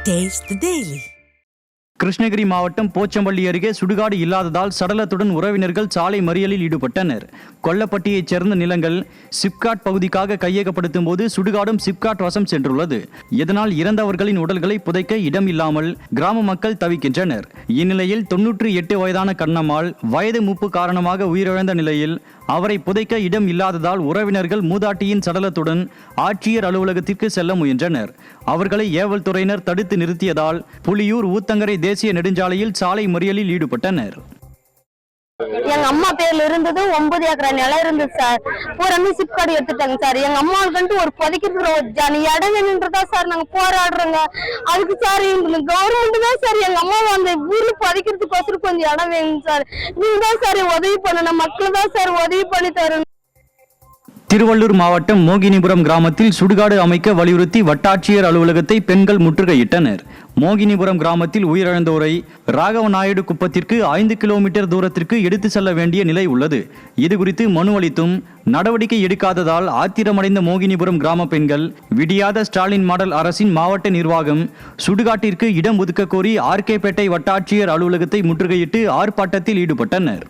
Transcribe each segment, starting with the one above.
Taste the Daily. Krishnagiri மாவட்டம் போச்சம்பள்ளி அருகே சுடுகாடு இல்லாததால் சடலத்துடன் உறவினர்கள் சாலை மறியலில் ஈடுபட்டனர். கொல்லப்பட்டியைச் சேர்ந்த நிலங்கள் சிப்காட் பகுதிக்காக கையகப்படுத்தும் போது சுடுகாடும் சிப்காட் வசம் சென்றுள்ளது. இதனால் இறந்தவர்களின் உடல்களை புதைக்க இடம் இல்லாமல் கிராம மக்கள் தவிக்கின்றனர். இந்நிலையில் 98 வயதான கண்ணம்மாள் வயது மூப்பு காரணமாக உயிரிழந்த நிலையில் அவரை புதைக்க இடம் இல்லாததால் உறவினர்கள் மூதாட்டியின் சடலத்துடன் ஆட்சியர் அலுவலகத்திற்கு செல்ல முயன்றனர். அவர்களை ஏவல் துறையினர் தடுத்து நிறுத்தியதால் புலியூர் ஊத்தங்கரை தேசிய நெடுஞ்சாலையில் சாலை மறியலில் ஈடுபட்டனர். எங்க அம்மா பேர்ல இருந்தது 9 ஏக்கரா நிலம் இருந்தது சார். பூராமே சிப்காடு எடுத்துட்டாங்க சார். எங்க அம்மாவுக்கு ஒரு புதைக்கிறதுக்கு இடம் வேணுன்றதா சார் நாங்க போராடுறோங்க. அதுக்கு சார் கவர்மெண்ட் தான் சார் எங்க அம்மாவை அந்த ஊர்ல புதைக்கிறதுக்கோசரம் கொஞ்சம் இடம் வேணும் சார். நீங்க தான் சார் உதவி பண்ணணும், மக்கள் தான் சார் உதவி பண்ணி தரணும். திருவள்ளூர் மாவட்டம் மோகினிபுரம் கிராமத்தில் சுடுகாடு அமைக்க வலியுறுத்தி வட்டாட்சியர் அலுவலகத்தை பெண்கள் முற்றுகையிட்டனர். மோகினிபுரம் கிராமத்தில் உயிரிழந்தோரை ராகவ நாயுடு குப்பத்திற்கு 5 கிலோமீட்டர் தூரத்திற்கு எடுத்து செல்ல வேண்டிய நிலை உள்ளது. இதுகுறித்து மனு அளித்தும் நடவடிக்கை எடுக்காததால் ஆத்திரமடைந்த மோகினிபுரம் கிராம பெண்கள் விடியாத ஸ்டாலின் மாடல் அரசின் மாவட்ட நிர்வாகம் சுடுகாட்டிற்கு இடம் ஒதுக்க கோரி ஆர்கேபேட்டை வட்டாட்சியர் அலுவலகத்தை முற்றுகையிட்டு ஆர்ப்பாட்டத்தில் ஈடுபட்டனர்.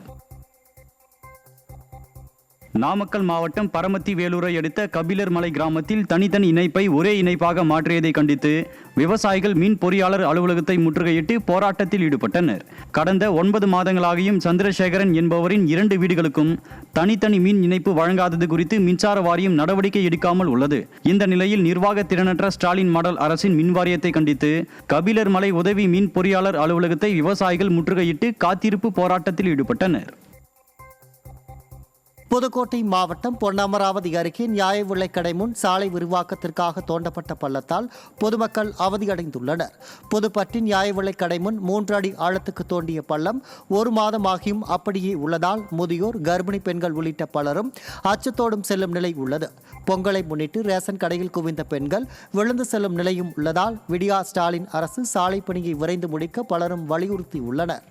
நாமக்கல் மாவட்டம் பரமத்தி வேலூரை அடுத்த கபிலர் மலை கிராமத்தில் தனித்தனி இணைப்பை ஒரே இணைப்பாக மாற்றியதை கண்டித்து விவசாயிகள் மீன் பொறியாளர் அலுவலகத்தை முற்றுகையிட்டு போராட்டத்தில் ஈடுபட்டனர். கடந்த 9 மாதங்களாகியும் சந்திரசேகரன் என்பவரின் 2 வீடுகளுக்கும் தனித்தனி மீன் இணைப்பு வழங்காதது குறித்து மின்சார வாரியம் நடவடிக்கை எடுக்காமல் உள்ளது. இந்த நிலையில் நிர்வாக திறனற்ற ஸ்டாலின் மாடல் அரசின் மின்வாரியத்தை கண்டித்து கபிலர் மலை உதவி மீன் பொறியாளர் அலுவலகத்தை விவசாயிகள் முற்றுகையிட்டு காத்திருப்பு போராட்டத்தில் ஈடுபட்டனர். புதுக்கோட்டை மாவட்டம் பொன்னமராவதி அருகே நியாய விலைக்கடை முன் சாலை விரிவாக்கத்திற்காக தோண்டப்பட்ட பள்ளத்தால் பொதுமக்கள் அவதியடைந்துள்ளனர். புதுப்பட்டி நியாய விலைக்கடை முன் 3 அடி ஆழத்துக்கு தோண்டிய பள்ளம் 1 மாதமாகியும் அப்படியே உள்ளதால் முதியோர், கர்ப்பிணி பெண்கள் உள்ளிட்ட பலரும் அச்சத்தோடும் செல்லும் நிலை உள்ளது. பொங்கலை முன்னிட்டு ரேஷன் கடையில் குவிந்த பெண்கள் விழுந்து செல்லும் நிலையும் உள்ளதால் விடியா ஸ்டாலின் அரசு சாலை பணியை விரைந்து முடிக்க பலரும் வலியுறுத்தியுள்ளனர்.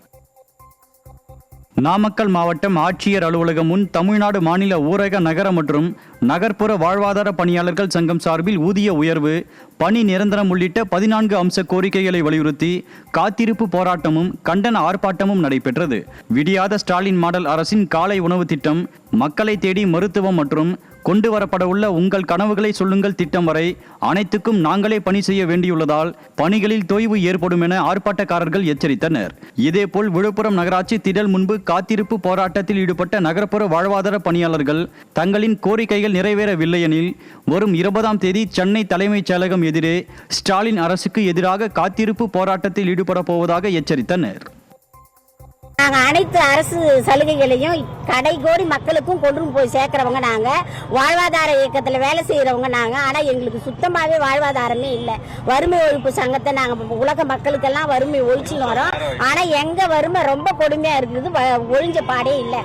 நாமக்கல் மாவட்டம் ஆட்சியர் அலுவலகம் முன் தமிழ்நாடு மாநில ஊரக நகர மற்றும் நகர்ப்புற வாழ்வாதார பணியாளர்கள் சங்கம் சார்பில் ஊதிய உயர்வு, பணி நிரந்தரம் உள்ளிட்ட 14 அம்ச கோரிக்கைகளை வலியுறுத்தி காத்திருப்பு போராட்டமும் கண்டன ஆர்ப்பாட்டமும் நடைபெற்றது. விடியாத ஸ்டாலின் மாடல் அரசின் காலை உணவு திட்டம், மக்களை தேடி மருத்துவம் மற்றும் கொண்டு வரப்படவுள்ள உங்கள் கனவுகளை சொல்லுங்கள் திட்டம் வரை அனைத்துக்கும் நாங்களே பணி செய்ய வேண்டியுள்ளதால் பணிகளில் தொய்வு ஏற்படும் என ஆர்ப்பாட்டக்காரர்கள் எச்சரித்தனர். இதேபோல் விழுப்புரம் நகராட்சி திடல் முன்பு காத்திருப்பு போராட்டத்தில் ஈடுபட்ட நகர்ப்புற வாழ்வாதார பணியாளர்கள் தங்களின் கோரிக்கைகள் நிறைவேறவில்லை எனில் வரும் 20ஆம் தேதி சென்னை தலைமைச் செயலகம் எதிரே ஸ்டாலின் அரசுக்கு எதிராக காத்திருப்பு போராட்டத்தில் ஈடுபட போவதாக எச்சரித்தனர். நாங்கள் அனைத்து அரசு சலுகைகளையும் கடைகோடி மக்களுக்கும் கொண்டு போய் சேர்க்கிறவங்க நாங்கள். வாழ்வாதார இயக்கத்தில் வேலை செய்கிறவங்க நாங்கள். ஆனால் எங்களுக்கு சுத்தமாகவே வாழ்வாதாரமே இல்லை. வறுமை ஒழிப்பு சங்கத்தை நாங்கள் உலக மக்களுக்கெல்லாம் வறுமை ஒழிச்சுன்னு வரோம். ஆனால் எங்கள் வறுமை ரொம்ப கொடுமையாக இருக்குது, ஒழிஞ்ச பாடே இல்லை.